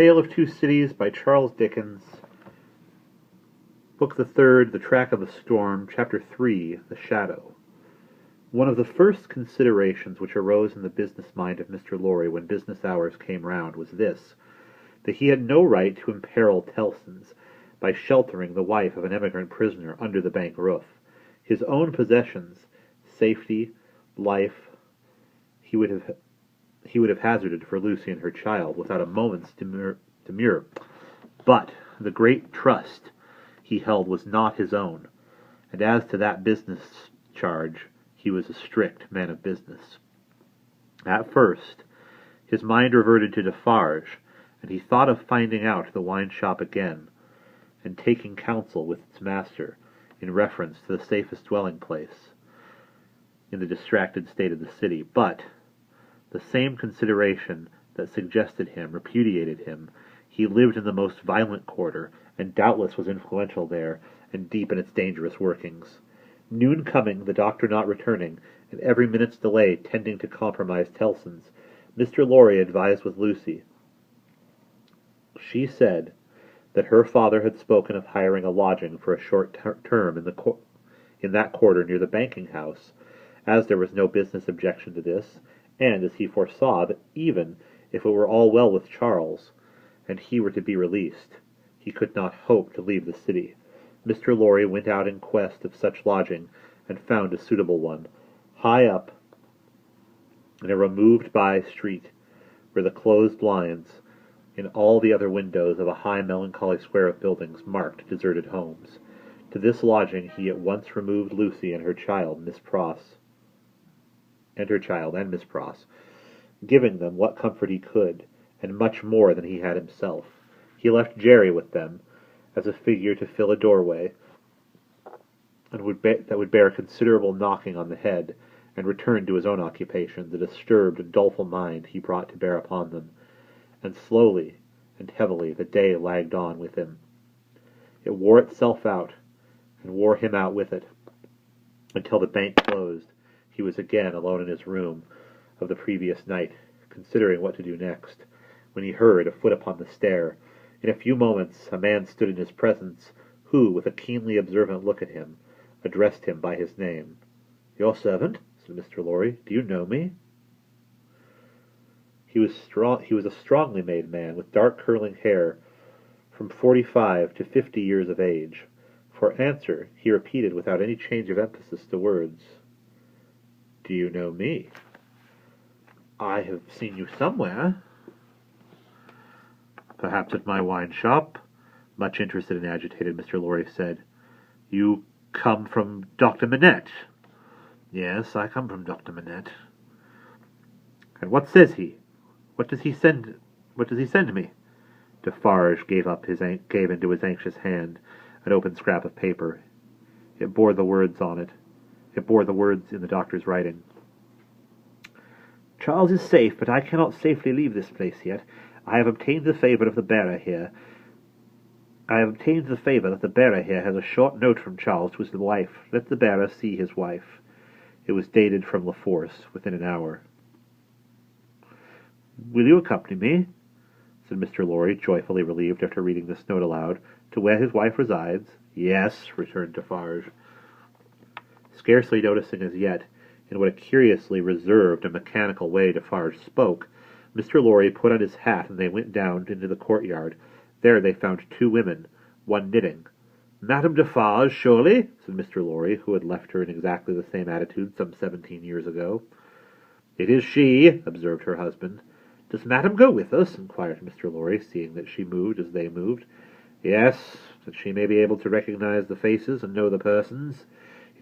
Tale of Two Cities by Charles Dickens. Book the Third, The Track of a Storm, Chapter 3, The Shadow. One of the first considerations which arose in the business mind of Mr. Lorry when business hours came round was this, that he had no right to imperil Tellson's by sheltering the wife of an emigrant prisoner under the bank roof. His own possessions, safety, life, he would have hazarded for Lucy and her child without a moment's demur. But the great trust he held was not his own, and as to that business charge, he was a strict man of business. At first, his mind reverted to Defarge, and he thought of finding out the wine-shop again, and taking counsel with its master in reference to the safest dwelling-place in the distracted state of the city. But the same consideration that repudiated him. He lived in the most violent quarter, and doubtless was influential there, and deep in its dangerous workings. Noon coming, the doctor not returning, and every minute's delay tending to compromise Tellson's, Mr. Lorry advised with Lucy. She said that her father had spoken of hiring a lodging for a short term in that quarter near the banking-house, as there was no business objection to this, and as he foresaw that even if it were all well with Charles, and he were to be released, he could not hope to leave the city. Mr. Lorry went out in quest of such lodging, and found a suitable one, high up in a removed by-street, where the closed blinds in all the other windows of a high melancholy square of buildings marked deserted homes. To this lodging he at once removed Lucy and her child, Miss Pross, giving them what comfort he could, and much more than he had himself. He left Jerry with them, as a figure to fill a doorway, and that would bear considerable knocking on the head, and returned to his own occupation. The disturbed and doleful mind he brought to bear upon them, and slowly and heavily the day lagged on with him. It wore itself out, and wore him out with it, until the bank closed. He was again alone in his room of the previous night, considering what to do next, when he heard a foot upon the stair. In a few moments a man stood in his presence, who, with a keenly observant look at him, addressed him by his name. "Your servant," said Mr. Lorry. "Do you know me?" He was a strongly made man, with dark curling hair, from 45 to 50 years of age. For answer, he repeated without any change of emphasis the words, "Do you know me?" "I have seen you somewhere." "Perhaps at my wine-shop?" Much interested and agitated, Mr. Lorry said. "You come from Dr. Manette?" "Yes, I come from Dr. Manette." "And what says he? What does he send me?" Defarge gave into his anxious hand an open scrap of paper. It bore the words on it. It bore the words in the doctor's writing. "Charles is safe, but I cannot safely leave this place yet. I have obtained the favour of the bearer here. That the bearer here has a short note from Charles to his wife. Let the bearer see his wife." It was dated from La Force, within an hour. "Will you accompany me?" said Mr. Lorry, joyfully relieved after reading this note aloud. "To where his wife resides?" "Yes," returned Defarge. Scarcely noticing as yet in what a curiously reserved and mechanical way Defarge spoke, Mr. Lorry put on his hat, and they went down into the courtyard. There they found two women, one knitting. "Madame Defarge, surely?" said Mr. Lorry, who had left her in exactly the same attitude some 17 years ago. "It is she," observed her husband. "Does Madame go with us?" inquired Mr. Lorry, seeing that she moved as they moved. "Yes, that she may be able to recognize the faces and know the persons.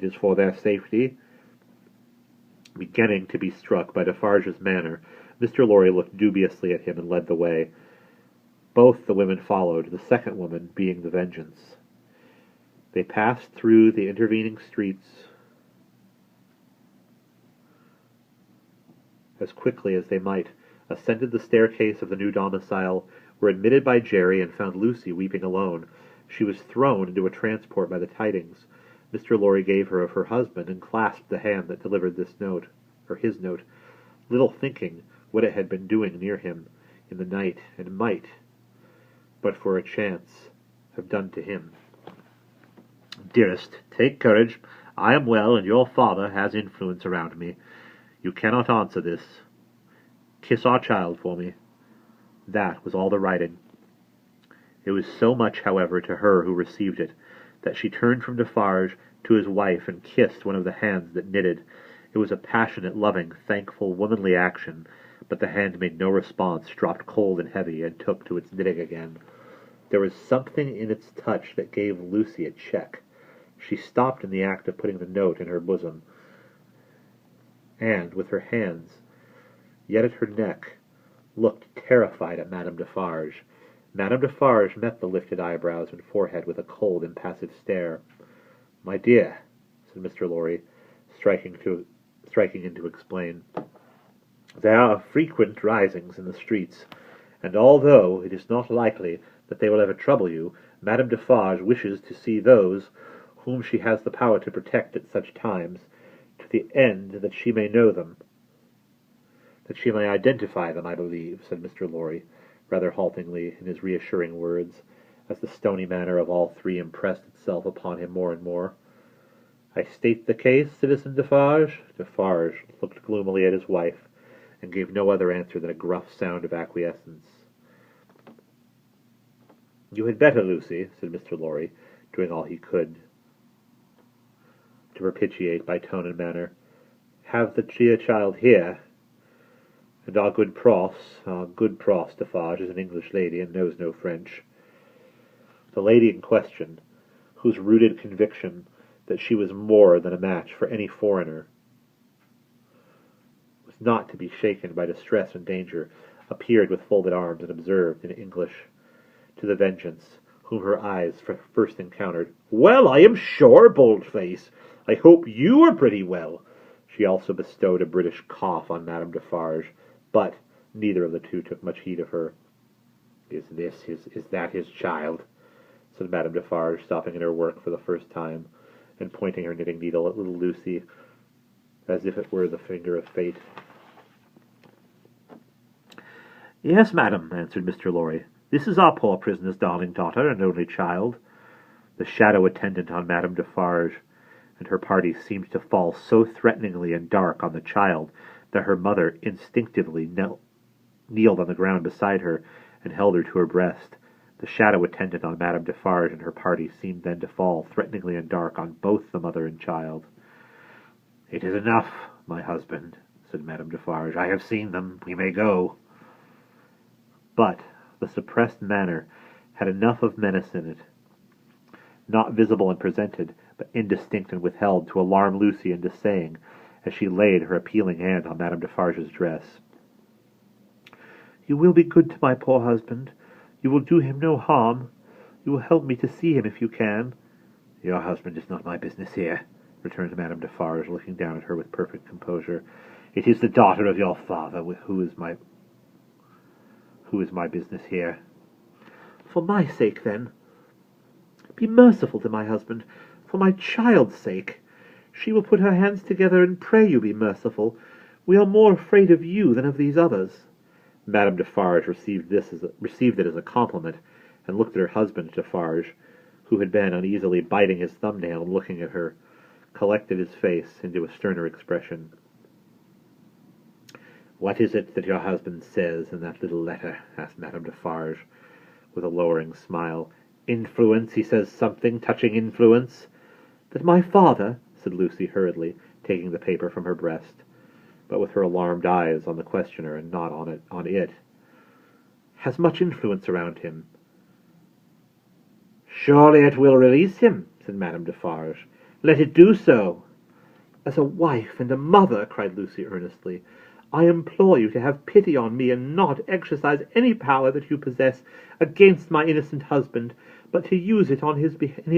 It is for their safety." Beginning to be struck by Defarge's manner, Mr. Lorry looked dubiously at him and led the way. Both the women followed, the second woman being the Vengeance. They passed through the intervening streets as quickly as they might, ascended the staircase of the new domicile, were admitted by Jerry, and found Lucy weeping alone. She was thrown into a transport by the tidings Mr. Lorry gave her of her husband, and clasped the hand that delivered this note, or his note, little thinking what it had been doing near him in the night, and might, but for a chance, have done to him. Dearest, take courage. I am well, and your father has influence around me. You cannot answer this. Kiss our child for me. That was all the writing. It was so much, however, to her who received it, that she turned from Defarge to his wife and kissed one of the hands that knitted. It was a passionate, loving, thankful, womanly action, but the hand made no response, dropped cold and heavy, and took to its knitting again. There was something in its touch that gave Lucy a check. She stopped in the act of putting the note in her bosom, and, with her hands yet at her neck, looked terrified at Madame Defarge. Madame Defarge met the lifted eyebrows and forehead with a cold, impassive stare. "My dear," said Mr. Lorry, striking in to explain, "there are frequent risings in the streets, and although it is not likely that they will ever trouble you, Madame Defarge wishes to see those whom she has the power to protect at such times, to the end that she may know them. That she may identify them, I believe," said Mr. Lorry, rather haltingly in his reassuring words, as the stony manner of all three impressed itself upon him more and more. "I state the case, Citizen Defarge." Defarge looked gloomily at his wife, and gave no other answer than a gruff sound of acquiescence. "You had better, Lucy," said Mr. Lorry, doing all he could to propitiate by tone and manner, "have the dear child here. And our good Pross, Defarge, is an English lady, and knows no French." The lady in question, whose rooted conviction that she was more than a match for any foreigner, was not to be shaken by distress and danger, appeared with folded arms, and observed, in English, to the Vengeance, whom her eyes first encountered, "Well, I am sure, Boldface, I hope you are pretty well." She also bestowed a British cough on Madame Defarge, but neither of the two took much heed of her. Is that his child?" said Madame Defarge, stopping in her work for the first time, and pointing her knitting needle at little Lucy, as if it were the finger of fate. "Yes, madam," answered Mr. Lorry. "This is our poor prisoner's darling daughter and only child." The shadow attendant on Madame Defarge and her party seemed to fall so threateningly and dark on the child that her mother instinctively kneeled on the ground beside her and held her to her breast. The shadow attendant on Madame Defarge and her party seemed then to fall threateningly and dark on both the mother and child. "It is enough, my husband," said Madame Defarge. "I have seen them. We may go." But the suppressed manner had enough of menace in it, not visible and presented, but indistinct and withheld, to alarm Lucy into saying, as she laid her appealing hand on Madame Defarge's dress, "You will be good to my poor husband. You will do him no harm. You will help me to see him if you can." "Your husband is not my business here," returned Madame Defarge, looking down at her with perfect composure. "It is the daughter of your father who is my business here." "For my sake, then, be merciful to my husband. For my child's sake. She will put her hands together and pray you be merciful. We are more afraid of you than of these others." Madame Defarge received it as a compliment, and looked at her husband. Defarge, who had been uneasily biting his thumbnail and looking at her, collected his face into a sterner expression. "What is it that your husband says in that little letter?" asked Madame Defarge, with a lowering smile. "Influence, he says something touching influence." "That my father," said Lucy hurriedly, taking the paper from her breast, but with her alarmed eyes on the questioner and not on it, "has much influence around him." "Surely it will release him," said Madame Defarge. "Let it do so." "As a wife and a mother," cried Lucy earnestly, "I implore you to have pity on me and not exercise any power that you possess against my innocent husband, but to use it in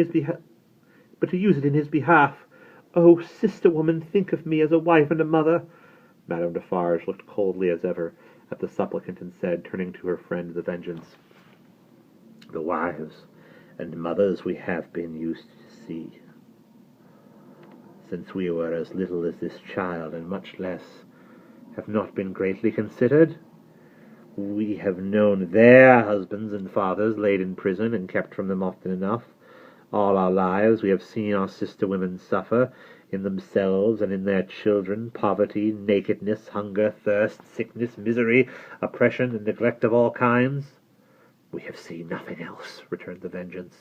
his behalf. Oh, sister woman, think of me as a wife and a mother." Madame Defarge looked coldly as ever at the supplicant, and said, turning to her friend the Vengeance, "The wives and mothers we have been used to see, since we were as little as this child, and much less, have not been greatly considered. We have known their husbands and fathers laid in prison and kept from them often enough. All our lives we have seen our sister women suffer, in themselves and in their children, poverty, nakedness, hunger, thirst, sickness, misery, oppression, and neglect of all kinds. We have seen nothing else, returned the Vengeance.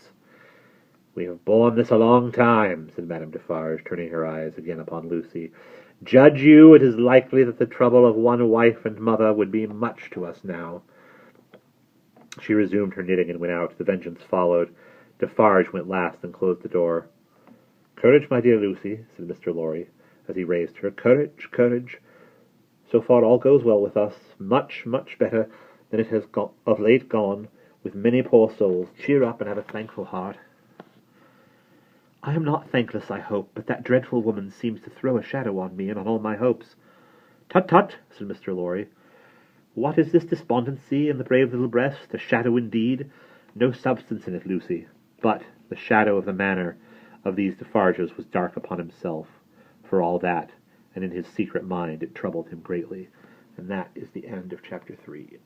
We have borne this a long time, said Madame Defarge, turning her eyes again upon Lucy. Judge you, it is likely that the trouble of one wife and mother would be much to us now. She resumed her knitting and went out. The Vengeance followed. Defarge went last and closed the door. Courage, my dear Lucy, said Mr. Lorry, as he raised her. Courage, courage. So far all goes well with us. Much, much better than it has of late gone with many poor souls. Cheer up and have a thankful heart. I am not thankless, I hope, but that dreadful woman seems to throw a shadow on me and on all my hopes. Tut, tut, said Mr. Lorry. What is this despondency in the brave little breast? A shadow indeed? No substance in it, Lucy. But the shadow of the manner of these Defarges was dark upon himself, for all that, and in his secret mind it troubled him greatly. And that is the end of chapter 3.